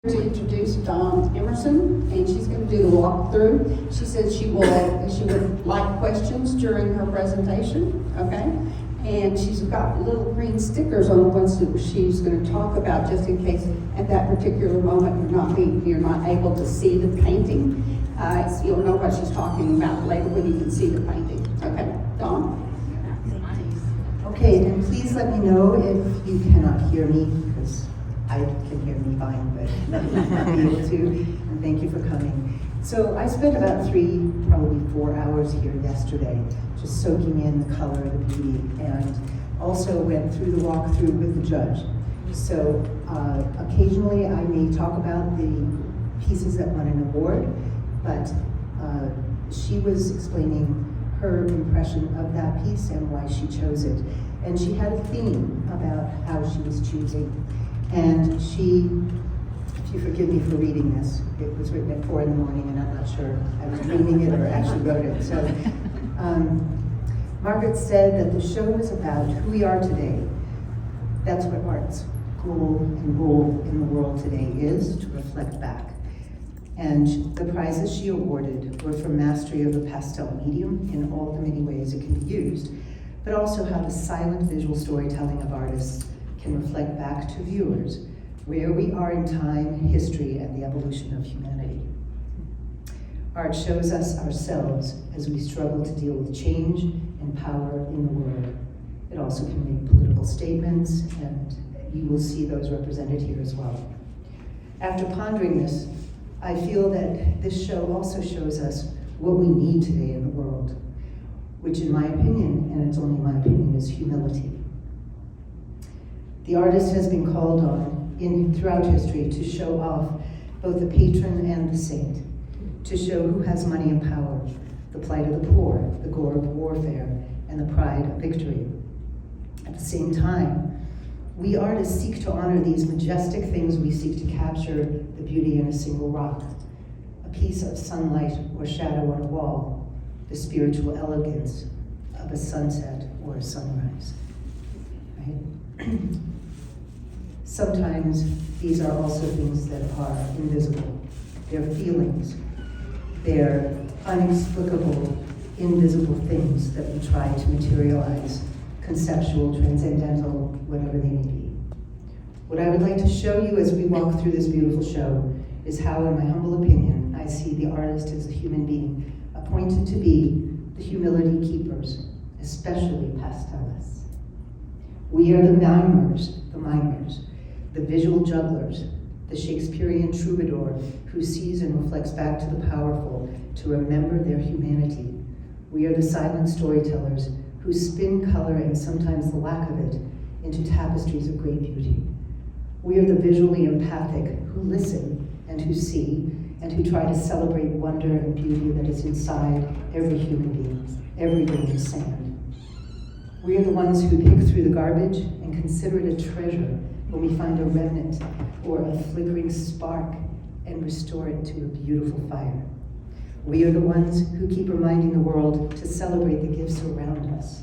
To introduce Emerson, and she's going to do the walkthrough. She said she would like questions during her presentation, okay? And she's got little green stickers on the ones that she's going to talk about, just in case at that particular moment you're not able to see the painting. You'll know what she's talking about later when you can see the painting. Okay, Dawn? Okay, and please let me know if you cannot hear me, because I can hear me fine, but you may not be able to, and thank you for coming. So I spent about probably 4 hours here yesterday, just soaking in the color, the beauty, and also went through the walkthrough with the judge. So occasionally I may talk about the pieces that won an award, but she was explaining her impression of that piece and why she chose it. And she had a theme about how she was choosing. And she, if you forgive me for reading this, it was written at 4 in the morning and I'm not sure I was dreaming it or actually wrote it. So Margaret said that the show is about who we are today. That's what art's goal and role in the world today is, to reflect back. And the prizes she awarded were for mastery of the pastel medium in all the many ways it can be used, but also how the silent visual storytelling of artists can reflect back to viewers where we are in time, history, and the evolution of humanity. Art shows us ourselves as we struggle to deal with change and power in the world. It also can make political statements, and you will see those represented here as well. After pondering this, I feel that this show also shows us what we need today in the world, which in my opinion, and it's only my opinion, is humility. The artist has been called on throughout history to show off both the patron and the saint, to show who has money and power, the plight of the poor, the gore of warfare, and the pride of victory. At the same time, we artists seek to honor these majestic things. We seek to capture the beauty in a single rock, a piece of sunlight or shadow on a wall, the spiritual elegance of a sunset or a sunrise. Right? Sometimes these are also things that are invisible. They're feelings. They're inexplicable, invisible things that we try to materialize, conceptual, transcendental, whatever they may be. What I would like to show you as we walk through this beautiful show is how, in my humble opinion, I see the artist as a human being appointed to be the humility keepers, especially pastelists. We are the mimers, the visual jugglers, the Shakespearean troubadour who sees and reflects back to the powerful to remember their humanity. We are the silent storytellers who spin color and sometimes the lack of it into tapestries of great beauty. We are the visually empathic who listen and who see and who try to celebrate wonder and beauty that is inside every human being, every grain of sand. We are the ones who pick through the garbage and consider it a treasure when we find a remnant or a flickering spark and restore it to a beautiful fire. We are the ones who keep reminding the world to celebrate the gifts around us,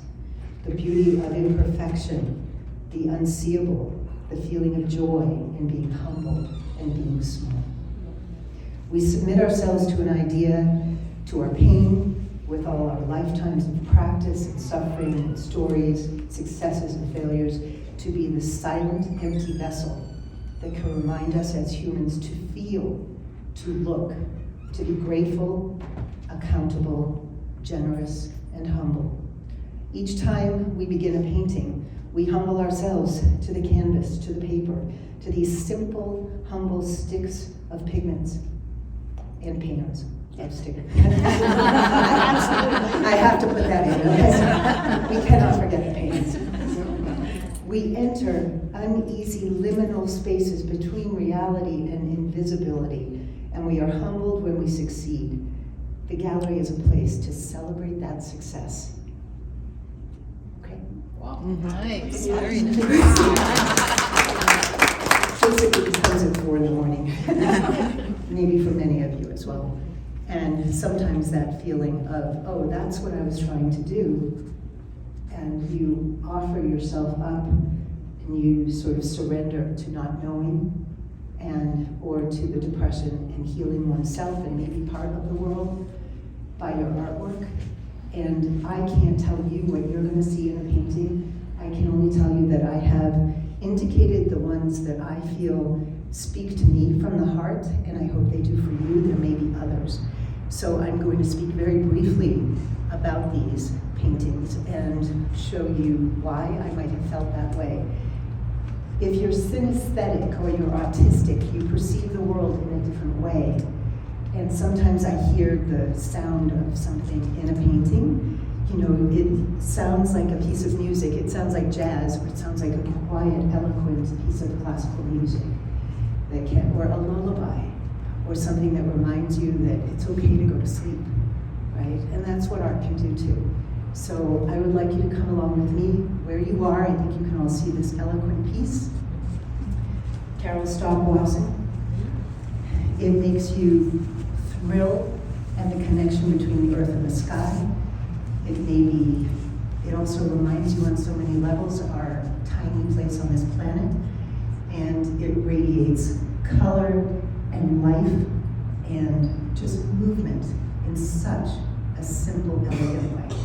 the beauty of imperfection, the unseeable, the feeling of joy in being humble and being small. We submit ourselves to an idea, to our pain, with all our lifetimes of practice and suffering and stories, successes and failures, to be the silent, empty vessel that can remind us as humans to feel, to look, to be grateful, accountable, generous, and humble. Each time we begin a painting, we humble ourselves to the canvas, to the paper, to these simple, humble sticks of pigments and pans. Absolutely. I have to put that in, because we cannot forget the pans. We enter uneasy liminal spaces between reality and invisibility, and we are humbled when we succeed. The gallery is a place to celebrate that success. Okay? Wow. Nice. Very nice. Basically, because it's 4 in the morning. Maybe for many of you as well. And sometimes that feeling of, oh, that's what I was trying to do, and you offer yourself up and you sort of surrender to not knowing, and or forward to the depression and healing oneself and maybe part of the world by your artwork. And I can't tell you what you're going to see in a painting. I can only tell you that I have indicated the ones that I feel speak to me from the heart, and I hope they do for you. There may be others. So I'm going to speak very briefly about these paintings and show you why I might have felt that way. If you're synesthetic or you're autistic, you perceive the world in a different way. And sometimes I hear the sound of something in a painting. You know, it sounds like a piece of music. It sounds like jazz, or it sounds like a quiet, eloquent piece of classical music, or a lullaby, or something that reminds you that it's okay to go to sleep, right? And that's what art can do too. So I would like you to come along with me where you are. I think you can all see this eloquent piece. Carol Stockwasser. It makes you thrill at the connection between the earth and the sky. It also reminds you on so many levels of our tiny place on this planet. And it radiates color and life and just movement in such a simple, elegant way.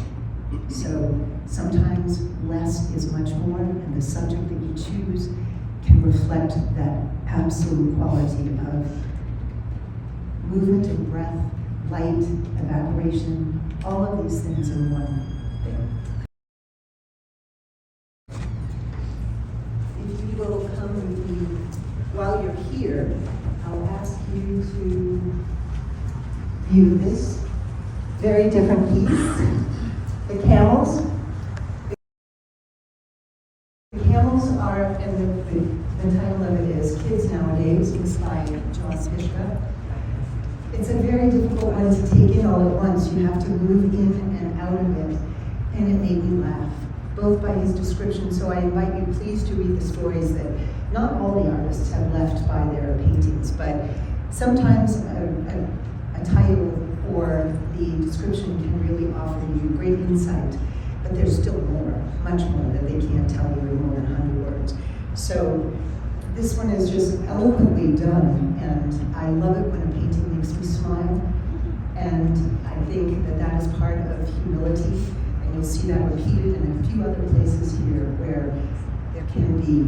So sometimes less is much more, and the subject that you choose can reflect that absolute quality of movement and breath, light, evaporation, all of these things in one thing. If you will come with me while you're here, I'll ask you to view this very different piece. The camels. The camels are, and the title of it is Kids Nowadays. It's by John Pishka. It's a very difficult one to take in all at once. You have to move in and out of it. And it made me laugh, both by his description. So I invite you please to read the stories that not all the artists have left by their paintings, but sometimes a title or the description can really offer you great insight, but there's still more, much more that they can't tell you in more than 100 words. So this one is just eloquently done, and I love it when a painting makes me smile, and I think that that is part of humility, and you'll see that repeated in a few other places here where there can be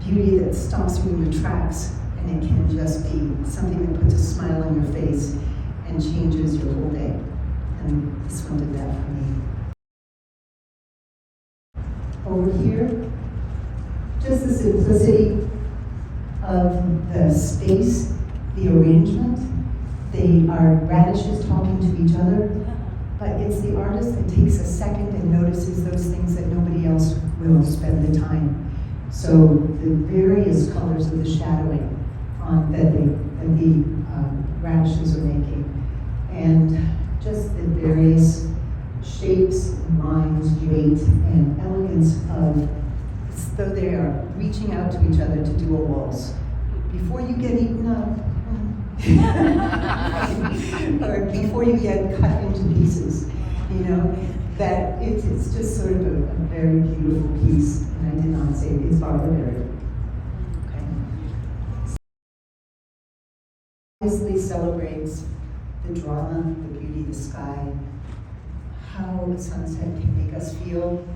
beauty that stops you in your tracks, and it can just be something that puts a smile on your face and changes your whole day. And this one did that for me. Over here, just the simplicity of the space, the arrangement. They are radishes talking to each other, but it's the artist that takes a second and notices those things that nobody else will spend the time. So the various colors of the shadowing that the radishes are making, and just the various shapes, lines, weight, and elegance of, as though they are reaching out to each other to do a waltz. Before you get eaten up, or before you get cut into pieces, you know, that it's just sort of a very beautiful piece, and I did not say it's barbaric. Obviously celebrates the drama, the beauty, the sky, how a sunset can make us feel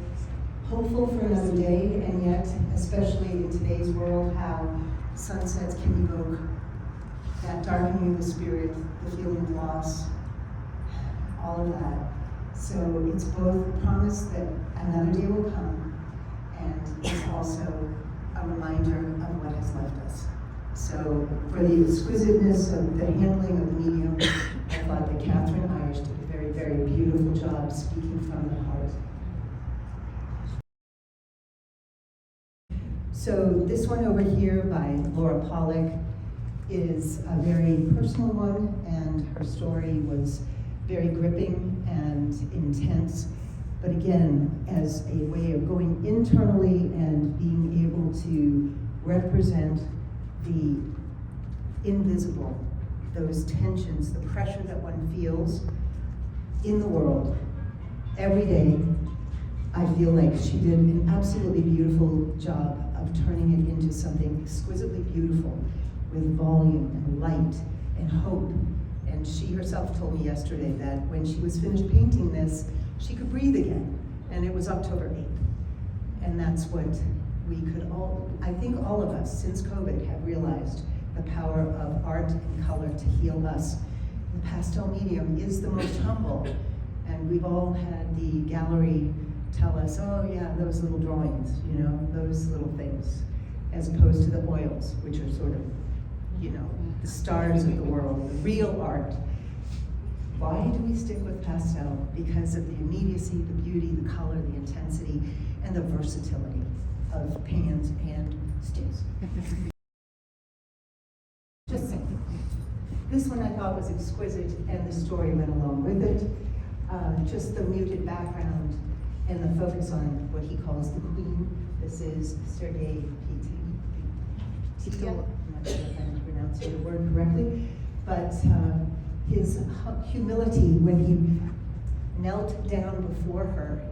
hopeful for another day, and yet, especially in today's world, how sunsets can evoke that darkening of the spirit, the feeling of loss, all of that. So it's both a promise that another day will come, and it's also a reminder of what has left us. So for the exquisiteness of the handling of the medium, I thought that Catherine Irish did a very, very beautiful job speaking from the heart. So this one over here by Laura Pollock is a very personal one, and her story was very gripping and intense. But again, as a way of going internally and being able to represent the invisible, those tensions, the pressure that one feels in the world every day. I feel like she did an absolutely beautiful job of turning it into something exquisitely beautiful with volume and light and hope. And she herself told me yesterday that when she was finished painting this, she could breathe again. And it was October 8th. And that's what we could all, I think all of us since COVID have realized the power of art and color to heal us. The pastel medium is the most humble. And we've all had the gallery tell us, oh yeah, those little drawings, you know, those little things, as opposed to the oils, which are sort of, you know, the stars of the world, the real art. Why do we stick with pastel? Because of the immediacy, the beauty, the color, the intensity, and the versatility of pans and sticks. Just saying. This one I thought was exquisite, and the story went along with it. Just the muted background and the focus on what he calls the queen. This is Sergei Pitia. I'm not sure if I'm pronouncing the word correctly, but his humility when he knelt down before her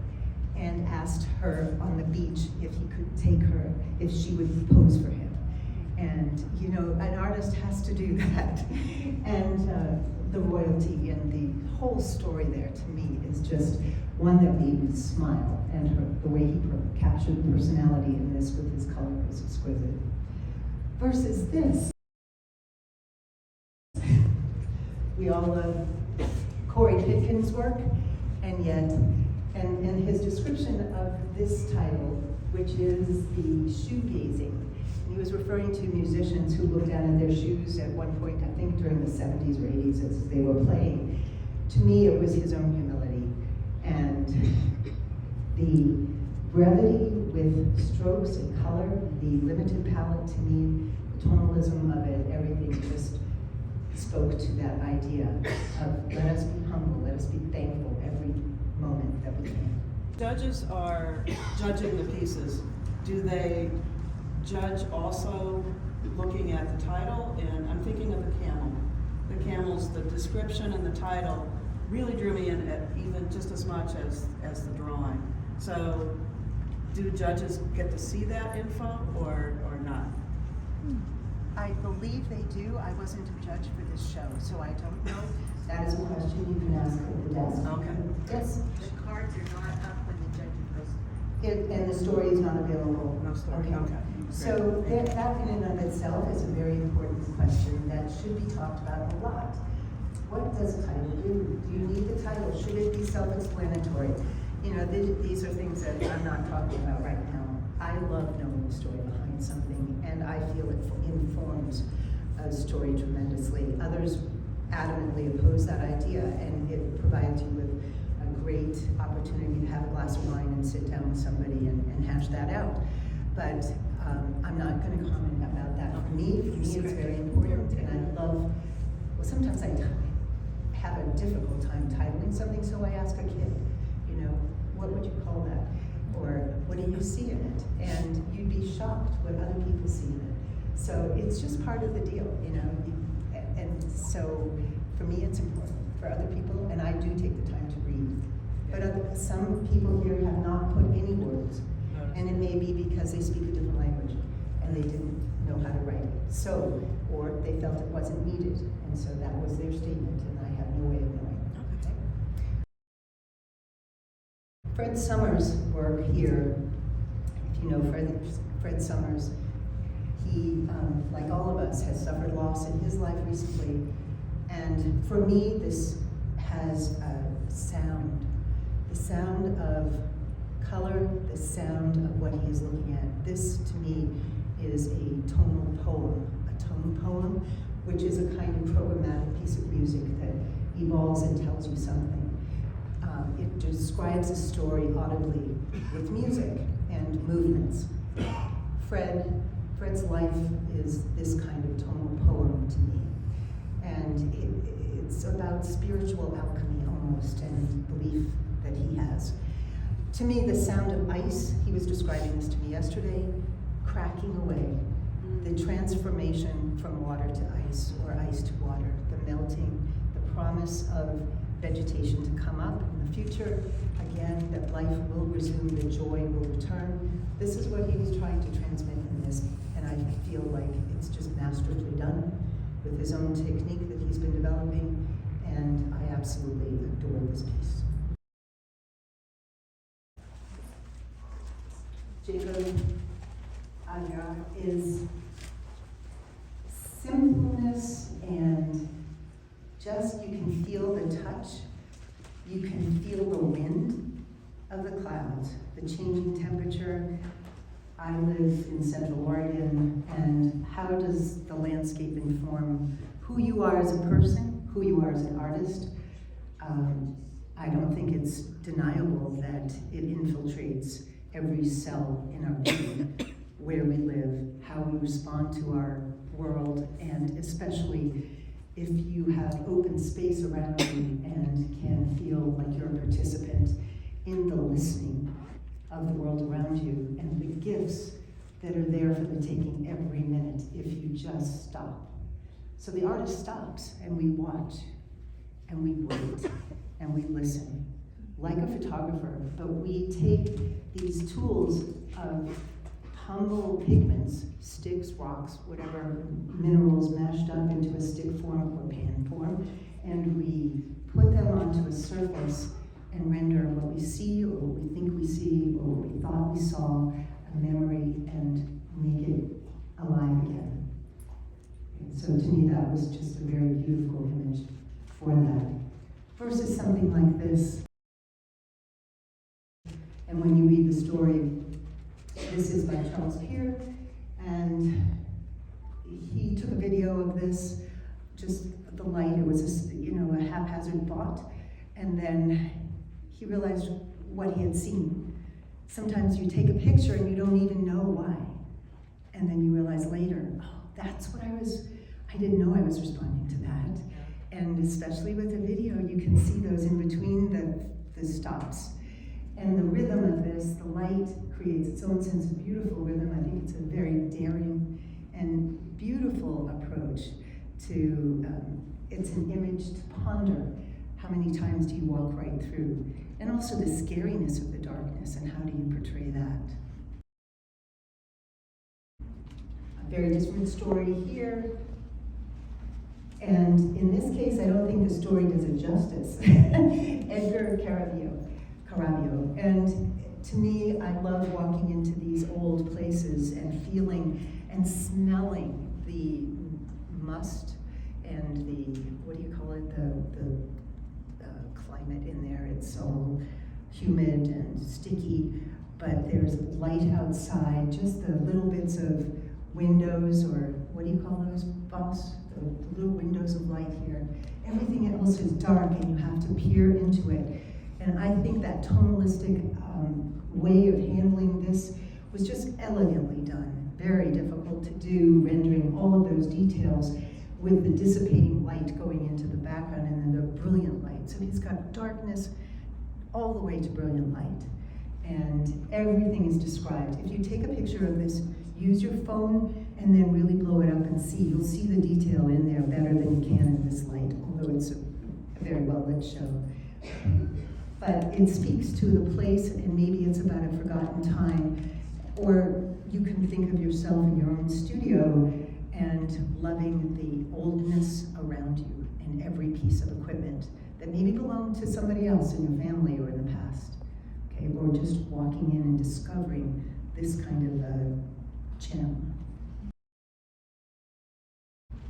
and asked her on the beach if he could take her, if she would pose for him. And you know, an artist has to do that. And the royalty and the whole story there to me is just one that made me smile. And the way he captured the personality in this with his color was exquisite. Versus this. We all love Corey Pitkin's work, and yet, and his description of this title, which is the shoegazing. He was referring to musicians who looked down at their shoes at one point, I think during the 70s or 80s as they were playing. To me, it was his own humility. And the brevity with strokes and color, the limited palette to me, the tonalism of it, everything just spoke to that idea of let us be humble, let us be thankful every moment that we can. Judges are judging the pieces. Do they judge also looking at the title? And I'm thinking of the camel. The camels, the description and the title really drew me in at even just as much as the drawing. So do judges get to see that info or not? I believe they do. I wasn't a judge for this show, so I don't know. That is a question you can ask at the desk. Okay. Yes. The cards are not up when the judge goes. And the story is not available. No story, okay. So that in and of itself is a very important question that should be talked about a lot. What does a title do? Do you need the title? Should it be self-explanatory? You know, these are things that I'm not talking about right now. I love knowing the story behind something, and I feel it informs a story tremendously. Others adamantly oppose that idea, and it provides you with a great opportunity to have a glass of wine and sit down with somebody and hash that out. But I'm not going to comment about that. For me, it's very important, and I love, well, sometimes I have a difficult time titling something, so I ask a kid, you know, what would you call that? Or what do you see in it? And you'd be shocked what other people see in it. So it's just part of the deal, you know. And so for me, it's important. For other people, and I do take the time to read. But some people here have not put any words. And it may be because they speak a different language and they didn't know how to write it. So, or they felt it wasn't needed. And so that was their statement, and I have no way of knowing. Okay. Fred Summers' work here, if you know Fred Summers, he, like all of us, has suffered loss in his life recently. And for me, this has sound. The sound of color, the sound of what he is looking at. This, to me, is a tonal poem, a tone poem, which is a kind of programmatic piece of music that evolves and tells you something. It describes a story audibly with music and movements. Fred's life is this kind of tonal poem to me. And it's about spiritual alchemy almost, and belief that he has. To me, the sound of ice, he was describing this to me yesterday, cracking away. The transformation from water to ice, or ice to water, the melting, the promise of vegetation to come up in the future, again, that life will resume, the joy will return. This is what he was trying to transmit in this, and and I feel like it's just masterfully done with his own technique that he's been developing, and I absolutely adore this piece. Jacob Agra is simpleness, and just you can feel the touch, you can feel the wind of the clouds, the changing temperature. I live in Central Oregon, and how does the landscape inform who you are as a person, who you are as an artist? I don't think it's deniable that it infiltrates every cell in our being, where we live, how we respond to our world, and especially if you have open space around you and can feel like you're a participant in the listening of the world around you and the gifts that are there for the taking every minute if you just stop. So the artist stops, and we watch, and we wait, and we listen, like a photographer, but we take these tools of humble pigments, sticks, rocks, whatever, minerals mashed up into a stick form or pan form, and we put them onto a surface and render what we see, or what we think we see, or what we thought we saw, a memory, and make it alive again. So to me, that was just a very beautiful image for that. Versus something like this. And when you read the story, this is by Charles Peer, and he took a video of this, just the light, it was a haphazard thought, and then he realized what he had seen. Sometimes you take a picture and you don't even know why, and then you realize later, oh, that's what I didn't know I was responding to that. And especially with a video, you can see those in between the stops. And the rhythm of this, the light creates its own sense of beautiful rhythm. I think it's a very daring and beautiful approach to, it's an image to ponder. How many times do you walk right through? And also the scariness of the darkness, and how do you portray that? A very different story here. And in this case, I don't think the story does it justice. Edgar Caravio. And to me, I love walking into these old places and feeling and smelling the must and the, what do you call it, the climate in there. It's all humid and sticky, but there's light outside, just the little bits of windows, or what do you call those, boss? The little windows of light here. Everything else is dark, and you have to peer into it. And I think that tonalistic way of handling this was just elegantly done. Very difficult to do, rendering all of those details with the dissipating light going into the background and then the brilliant light. So he's got darkness all the way to brilliant light. And everything is described. If you take a picture of this, use your phone and then really blow it up and see. You'll see the detail in there better than you can in this light, although it's a very well lit show. But it speaks to the place, and maybe it's about a forgotten time. Or you can think of yourself in your own studio and loving the oldness around you in every piece of equipment that maybe belonged to somebody else in your family or in the past. Okay, or just walking in and discovering this kind of a gem.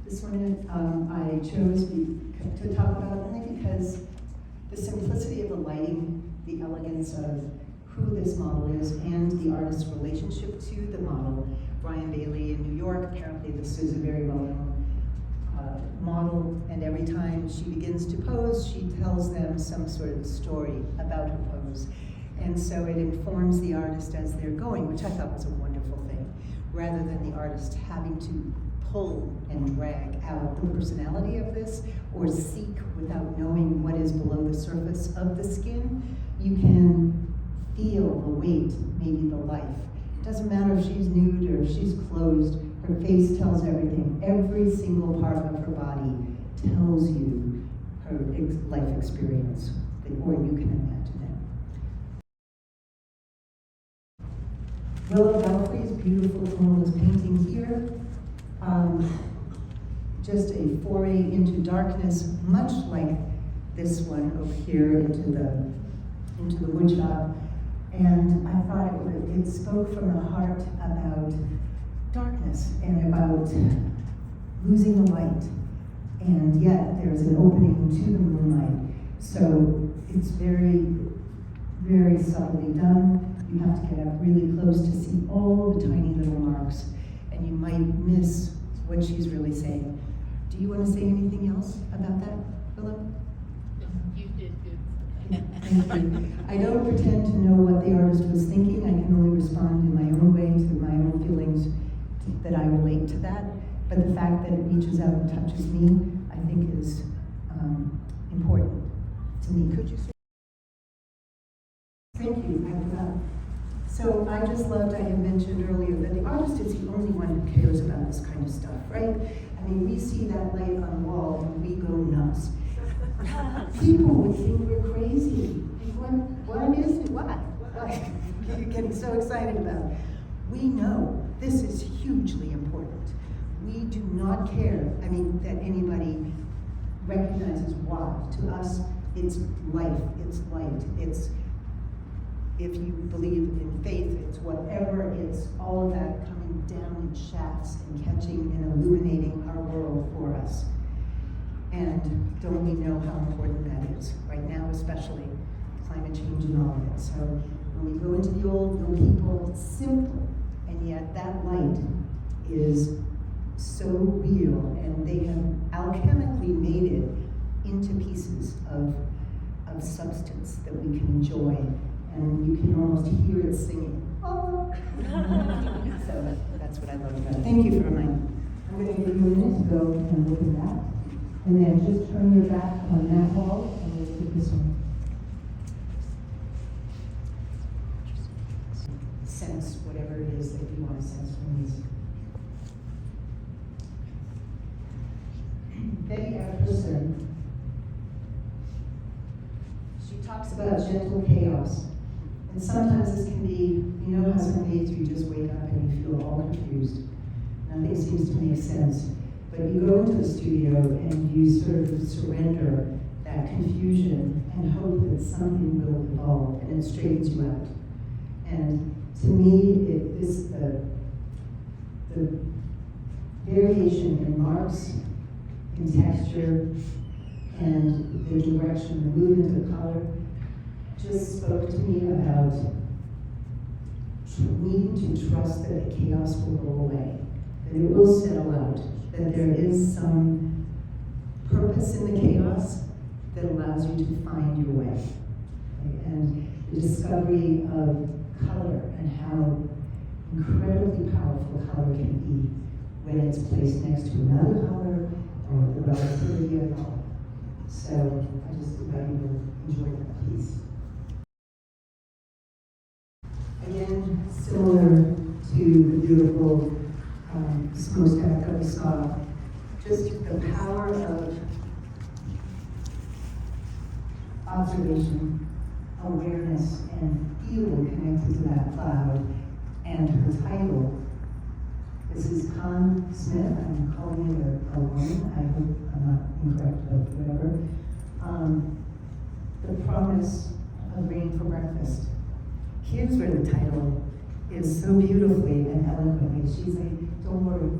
This one I chose to talk about only because the simplicity of the lighting, the elegance of who this model is, and the artist's relationship to the model. Brian Bailey in New York, apparently this is a very well-known model, and every time she begins to pose, she tells them some sort of story about her pose. And so it informs the artist as they're going, which I thought was a wonderful thing, rather than the artist having to pull and drag out the personality of this, or seek without knowing what is below the surface of the skin. You can feel the weight, maybe the life. It doesn't matter if she's nude or if she's closed, her face tells everything. Every single part of her body tells you her life experience, or you can imagine it. Willow Belfry's beautiful Camola's painting here. Just a foray into darkness, much like this one over here into the wood shop. And I thought it spoke from the heart about darkness and about losing the light. And yet there's an opening to the moonlight. So it's very, very subtly done. You have to get up really close to see all the tiny little marks, and you might miss what she's really saying. Do you want to say anything else about that, Philip? You did good. Thank you. I don't pretend to know what the artist was thinking. I can only respond in my own way to my own feelings that I relate to that. But the fact that it reaches out and touches me, I think is important to me. Could you say? Thank you. I forgot. So I just loved, I had mentioned earlier, that the artist is the only one who cares about this kind of stuff, right? I mean, we see that light on the wall and we go nuts. People would think we're crazy. What is it? What? You're getting so excited about it. We know this is hugely important. We do not care, I mean, that anybody recognizes why. To us, it's life, it's light, it's, if you believe in faith, it's whatever, it's all of that coming down in shafts and catching and illuminating our world for us. And don't we know how important that is, right now especially, climate change and all of it. So when we go into the old people, it's simple, and yet that light is so real, and they have alchemically made it into pieces of substance that we can enjoy, and you can almost hear it singing. Oh. So that's what I love about it. Thank you for reminding me. I'm going to give you a minute to go and look at that, and then just turn your back on that wall, and we'll look at this one. Sense whatever it is that you want to sense from these. Betty Emerson, she talks about gentle chaos. And sometimes this can be, you know how some days you just wake up and you feel all confused. Nothing seems to make sense. But you go into the studio and you sort of surrender that confusion and hope that something will evolve and it straightens you out. And to me, the variation in marks, in texture, and the direction, the movement of color, just spoke to me about needing to trust that the chaos will go away, that it will settle out, that there is some purpose in the chaos that allows you to find your way. And the discovery of color and how incredibly powerful color can be when it's placed next to another color or the relativity of color. So I just invite you to enjoy that piece. Again, similar to the beautiful smokestack that we saw, just the power of observation, awareness, and feeling connected to that cloud. And her title, this is Con Smith, I'm calling it a woman, I hope I'm not incorrect, but whatever. The Promise of Rain for Breakfast. Here's where the title is so beautifully and eloquently. She's like, don't worry,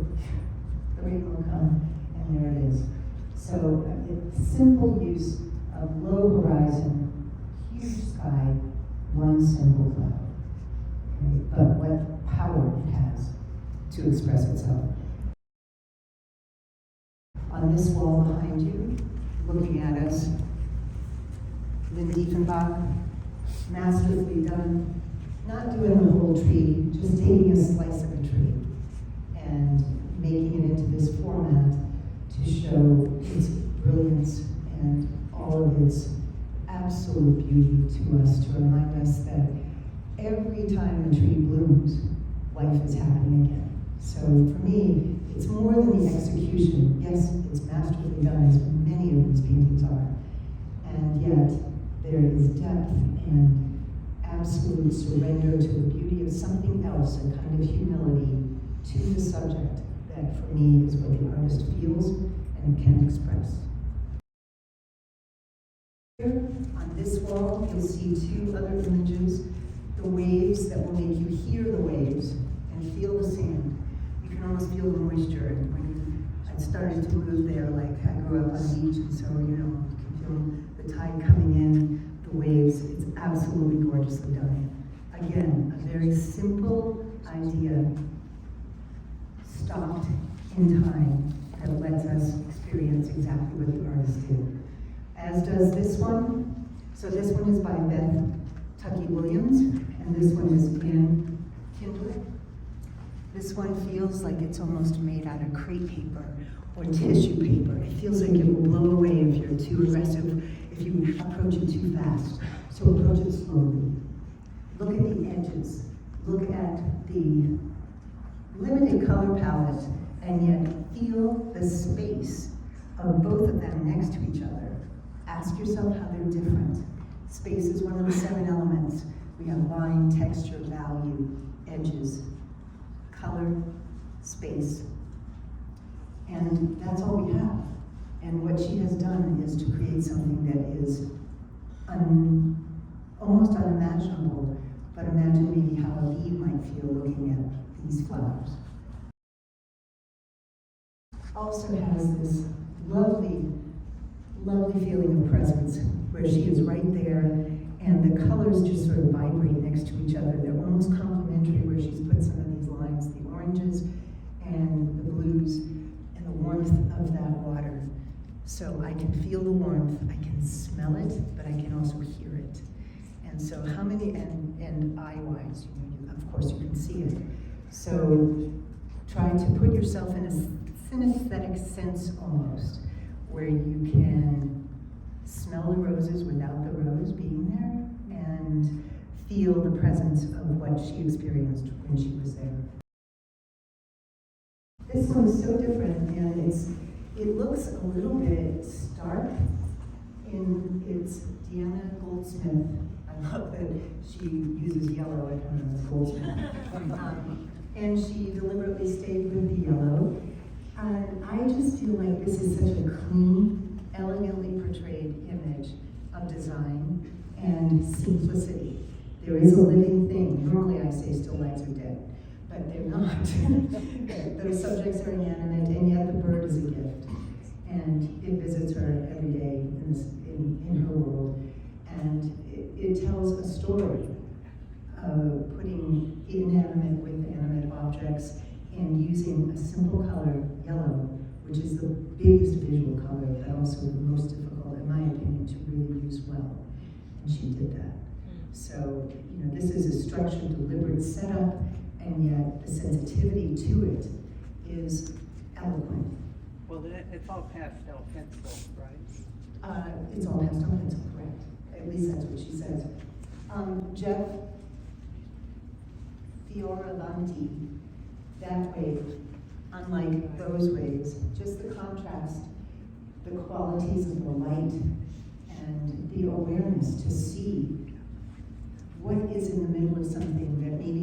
the rain will come, and there it is. So it's simple use of low horizon, huge sky, one simple cloud. Okay? But what power it has to express itself. On this wall behind you, looking at us, Lynn Diefenbach, masterfully done, not doing the whole tree, just taking a slice of a tree and making it into this format to show its brilliance and all of its absolute beauty to us, to remind us that every time a tree blooms, life is happening again. So for me, it's more than the execution. Yes, it's masterfully done, as many of these paintings are. And yet, there is depth absolute surrender to the beauty of something else, a kind of humility to the subject that for me is what the artist feels and can express. Here on this wall, you'll see two other images, the waves that will make you hear the waves and feel the sand. You can almost feel the moisture when I started to move there, like I grew up on the beach, and so, you know, you can feel the tide coming in, the waves. It's absolutely gorgeously done. Again, a very simple idea, stopped in time, that lets us experience exactly what the artist did. As does this one. So this one is by Beth Tucky Williams, and this one is in Kindle. This one feels like it's almost made out of crepe paper or tissue paper. It feels like it will blow away if you're too aggressive, if you approach it too fast. So approach it slowly. Look at the edges. Look at the limited color palette, and yet feel the space of both of them next to each other. Ask yourself how they're different. Space is one of the 7 elements. We have line, texture, value, edges, color, space. And that's all we have. And what she has done is to create something that is almost unimaginable, but imagine maybe how a bee might feel looking at these flowers. Also has this lovely, lovely feeling of presence, where she is right there, and the colors just sort of vibrate next to each other. They're almost complementary, where she's put some of these lines, the oranges and the blues, and the warmth of that water. So I can feel the warmth, I can smell it, but I can also hear it. And so how many, and eye-wise, you know, of course you can see it. So try to put yourself in a synesthetic sense almost, where you can smell the roses without the rose being there, and feel the presence of what she experienced when she was there. This one is so different, and it looks a little bit stark. It's Deanna Goldsmith. I love that she uses yellow, I don't know, it's Goldsmith. And she deliberately stayed with the yellow. And I just feel like this is such a clean, elegantly portrayed image of design and simplicity. There is a living thing. Normally I say still lights are dead, but they're not. Those subjects are inanimate, and yet the bird is a gift. And it visits her every day in her world. And it tells a story of putting inanimate with animate objects and using a simple color, yellow, which is the biggest visual color, but also the most difficult, in my opinion, to really use well. And she did that. So, you know, this is a structured, deliberate setup, and yet the sensitivity to it is eloquent. Well, it's all pastel pencil, right? It's all pastel pencil, correct. At least that's what she says. Jeff Fioravanti, that wave, unlike those waves, just the contrast, the qualities of the light, and the awareness to see what is in the middle of something that maybe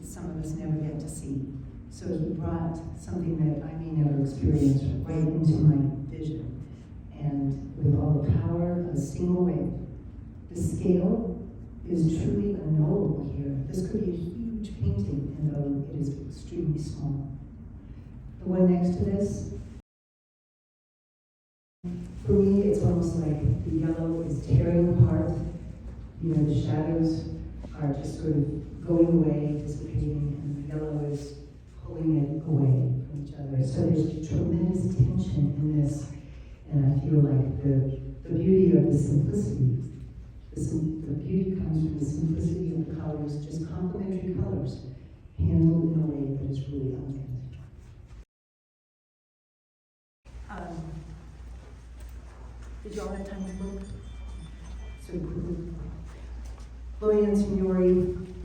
some of us never get to see. So he brought something that I may never experience right into my vision. And with all the power of a single wave, the scale is truly unknowable here. This could be a huge painting, and though it is extremely small. The one next to this, for me, it's almost like the yellow is tearing apart. You know, the shadows are just sort of going away, dissipating, and the yellow is pulling it away from each other. So there's tremendous tension in this, and I feel like the beauty of the simplicity, the beauty comes from the simplicity of the colors, just complementary colors, handled in a way that is really elegant. Did you all have time to look? So quickly. Gloria Signori,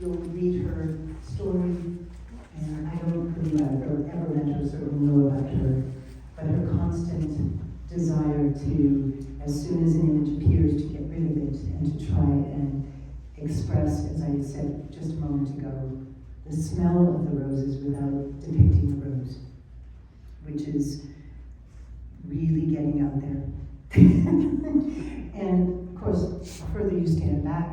you'll read her story, and I don't believe I've ever met her, so I don't know about her, but her constant desire to, as soon as an image appears, to get rid of it and to try and express, as I said just a moment ago, the smell of the roses without depicting the rose, which is really getting out there. And of course, the further you stand back,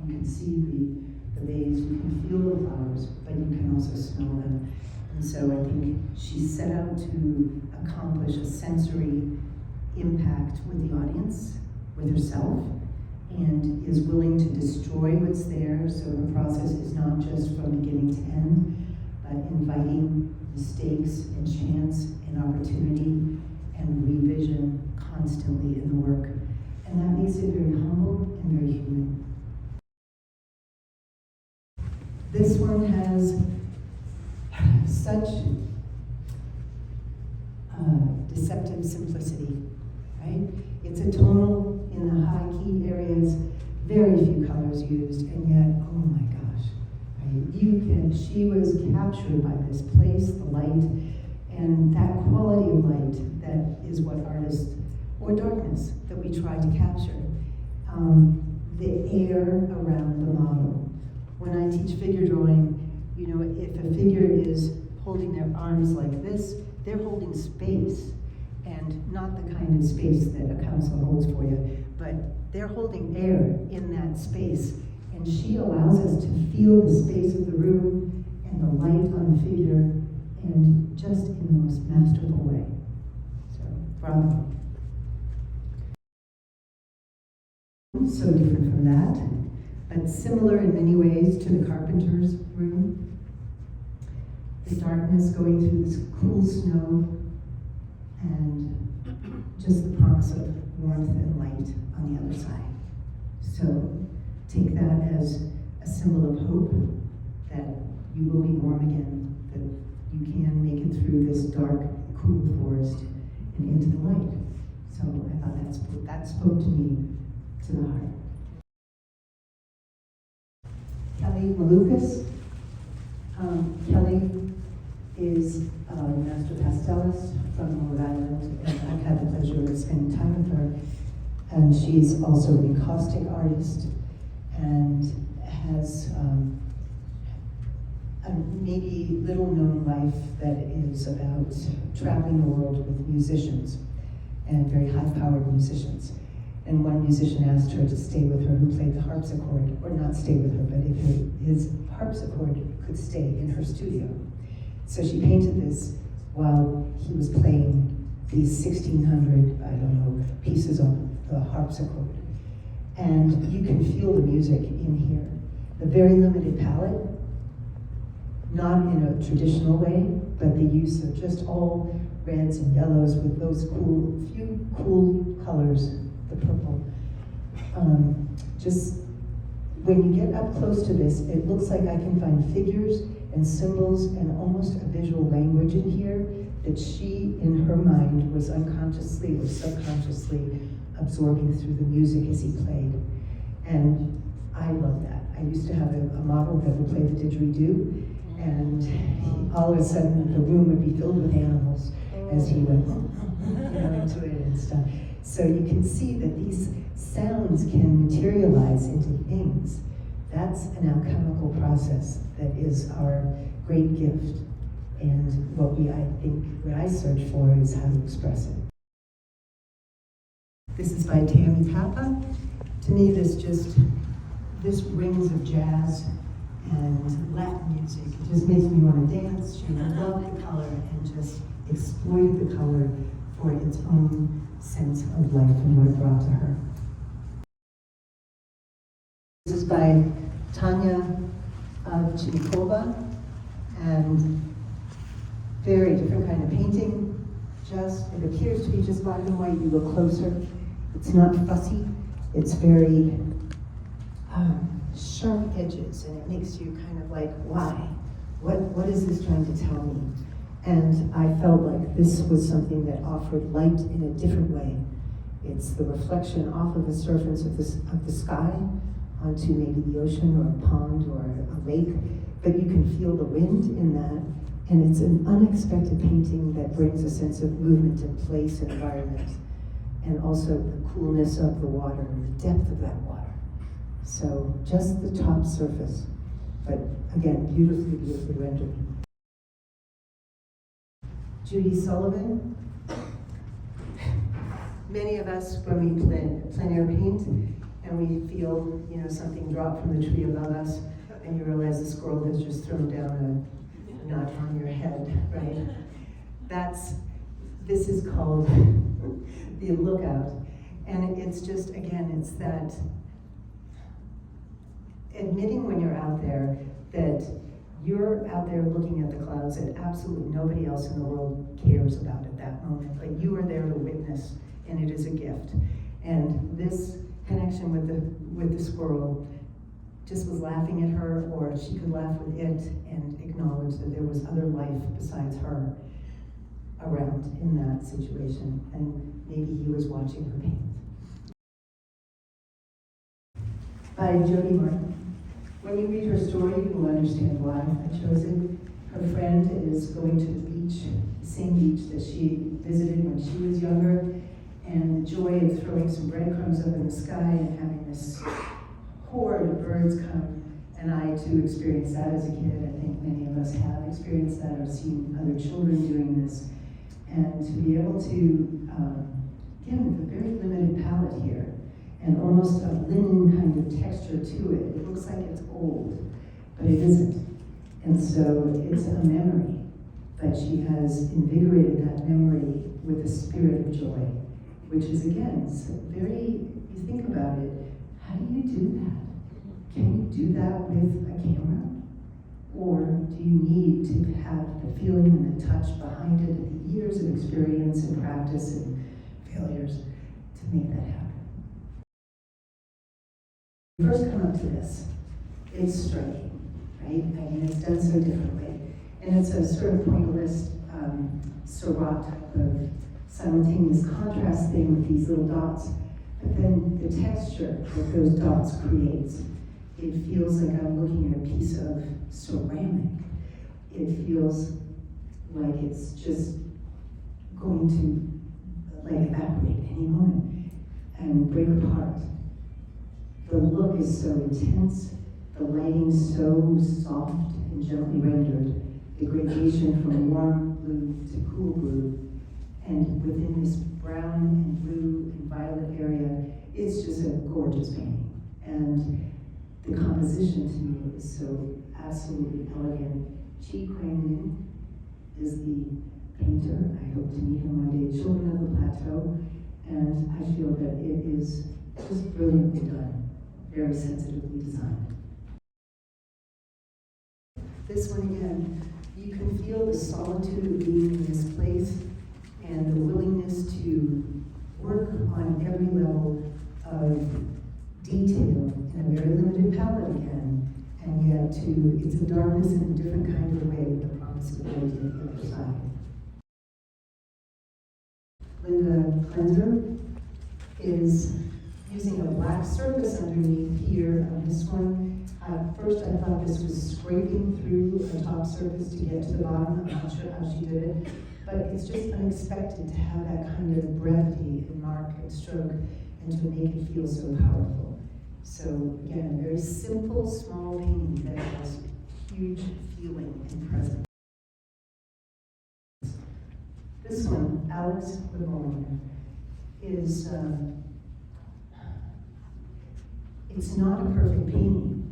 you can see the vase, you can feel the flowers, but you can also smell them. And so I think she set out to accomplish a sensory impact with the audience, with herself, and is willing to destroy what's there, so the process is not just from beginning to end, but inviting mistakes and chance and opportunity and revision constantly in the work. And that makes it very humble and very human. This one has such deceptive simplicity, right? It's a tonal in the high key areas, very few colors used, and yet, oh my gosh, right? She was captured by this place, the light, and that quality of light that is what artists, or darkness, that we try to capture. The air around the model. When I teach figure drawing, you know, if a figure is holding their arms like this, they're holding space, and not the kind of space that a council holds for you, but they're holding air in that space, and she allows us to feel the space of the room and the light on the figure, and just in the most masterful way. So, bravo. So different from that, but similar in many ways to the carpenter's room. The darkness going through this cool snow, and just the promise of warmth and light on the other side. So take that as a symbol of hope that you will be warm again, that you can make it through this dark, cool forest and into the light. So I thought that spoke to me, to the heart. Kelly Malukas. Kelly is a master pastelist from Rhode Island, and I've had the pleasure of spending time with her. And she's also an encaustic artist and has a maybe little known life that is about traveling the world with musicians, and very high-powered musicians. And one musician asked her to stay with her, who played the harpsichord, or not stay with her, but if his harpsichord could stay in her studio. So she painted this while he was playing these 1,600, I don't know, pieces on the harpsichord. And you can feel the music in here. The very limited palette, not in a traditional way, but the use of just all reds and yellows with those few cool colors, the purple. Just when you get up close to this, it looks like I can find figures and symbols and almost a visual language in here that she, in her mind, was unconsciously or subconsciously absorbing through the music as he played. And I love that. I used to have a model that would play the didgeridoo, and all of a sudden the room would be filled with animals as he went into it and stuff. So you can see that these sounds can materialize into things. That's an alchemical process that is our great gift. And what I search for is how to express it. This is by Tammy Papa. To me, this rings of jazz and Latin music. It just makes me want to dance. She loved the color and just exploited the color for its own sense of life and what it brought to her. This is by Tanya Chinikova, and very different kind of painting. It appears to be just black and white. You look closer. It's not fussy. It's very sharp edges, and it makes you kind of like, why? What is this trying to tell me? And I felt like this was something that offered light in a different way. It's the reflection off of the surface of the sky onto maybe the ocean or a pond or a lake, but you can feel the wind in that, and it's an unexpected painting that brings a sense of movement and place and environment, and also the coolness of the water and the depth of that water. So just the top surface, but again, beautifully, beautifully rendered. Judy Sullivan. Many of us, when we plein air paint, and we feel, you know, something drop from the tree above us, and you realize the squirrel has just thrown down a nut on your head, right? This is called the lookout. And it's just, again, it's that admitting when you're out there that you're out there looking at the clouds that absolutely nobody else in the world cares about at that moment. But you are there to witness, and it is a gift. And this connection with the squirrel just was laughing at her, or she could laugh with it and acknowledge that there was other life besides her around in that situation, and maybe he was watching her paint. By Jody Martin. When you read her story, you will understand why I chose it. Her friend is going to the beach, the same beach that she visited when she was younger, and the joy of throwing some breadcrumbs up in the sky and having this horde of birds come. And I too experienced that as a kid. I think many of us have experienced that or seen other children doing this. And to be able to, again, with a very limited palette here, and almost a linen kind of texture to it. It looks like it's old, but it isn't. And so it's a memory, but she has invigorated that memory with a spirit of joy, which is, again, very, you think about it, how do you do that? Can you do that with a camera? Or do you need to have the feeling and the touch behind it, and the years of experience and practice and failures to make that happen? First come up to this, it's striking, right? I mean, it's done so differently. And it's a sort of pointillist, Seurat type of simultaneous contrast thing with these little dots. But then the texture that those dots creates, it feels like I'm looking at a piece of ceramic. It feels like it's just going to like evaporate any moment and break apart. The look is so intense, the lighting so soft and gently rendered, the gradation from warm blue to cool blue, and within this brown and blue and violet area, it's just a gorgeous painting. And the composition to me is so absolutely elegant. Chi Kuang-Yin is the painter. I hope to meet him one day, Children of the Plateau, and I feel that it is just brilliantly done. Very sensitively designed. This one again, you can feel the solitude of being in this place and the willingness to work on every level of detail in a very limited palette again, and yet it's a darkness in a different kind of way with the promise of light on the other side. Linda Cleanser is using a black surface underneath here on this one. First I thought this was scraping through a top surface to get to the bottom. I'm not sure how she did it, but it's just unexpected to have that kind of brevity in mark and stroke and to make it feel so powerful. So again, a very simple, small painting that has huge feeling and presence. This one, Alex Livonia, is it's not a perfect painting.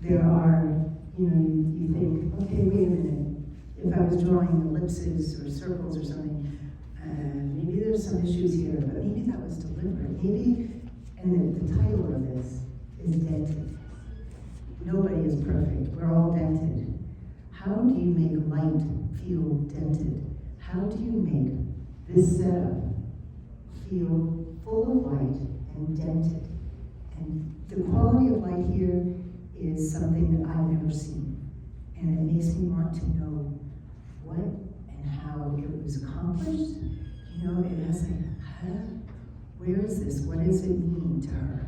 There are, you think, okay, wait a minute. If I was drawing ellipses or circles or something, maybe there's some issues here, but maybe that was deliberate. Maybe, and the title of this is Dented. Nobody is perfect. We're all dented. How do you make light feel dented? How do you make this setup feel full of light and dented? And the quality of light here is something that I've never seen. And it makes me want to know what and how it was accomplished. It has where is this? What does it mean to her?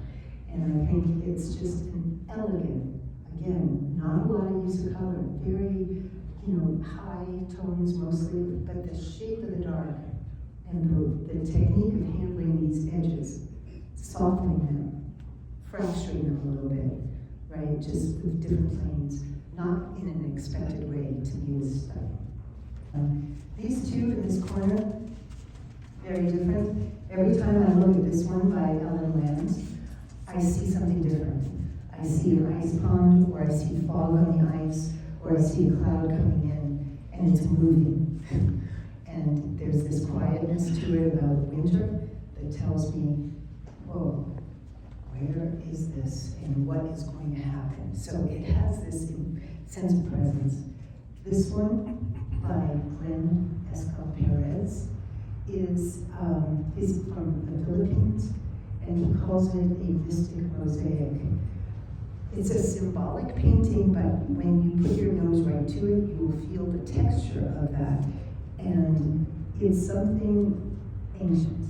And I think it's just an elegant, again, not a lot of use of color, very, high tones mostly, but the shape of the dark and the technique of handling these edges, softening them, fracturing them a little bit, right? Just with different planes, not in an expected way to me was stunning. These two in this corner, very different. Every time I look at this one by Ellen Lands, I see something different. I see an ice pond, or I see fog on the ice, or I see a cloud coming in, and it's moving. And there's this quietness to it about winter that tells me, whoa, where is this and what is going to happen? So it has this sense of presence. This one by Glenn Escal Perez is from the Philippines, and he calls it a mystic mosaic. It's a symbolic painting, but when you put your nose right to it, you will feel the texture of that. And it's something ancient.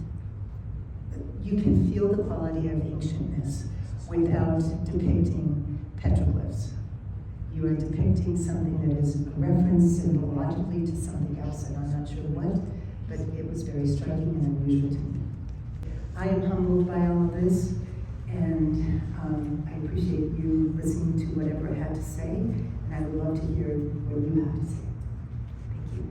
You can feel the quality of ancientness without depicting petroglyphs. You are depicting something that is a reference symbologically to something else, and I'm not sure what, but it was very striking and unusual to me. I am humbled by all of this, and I appreciate you listening to whatever I had to say, and I would love to hear what you have to say. Thank you.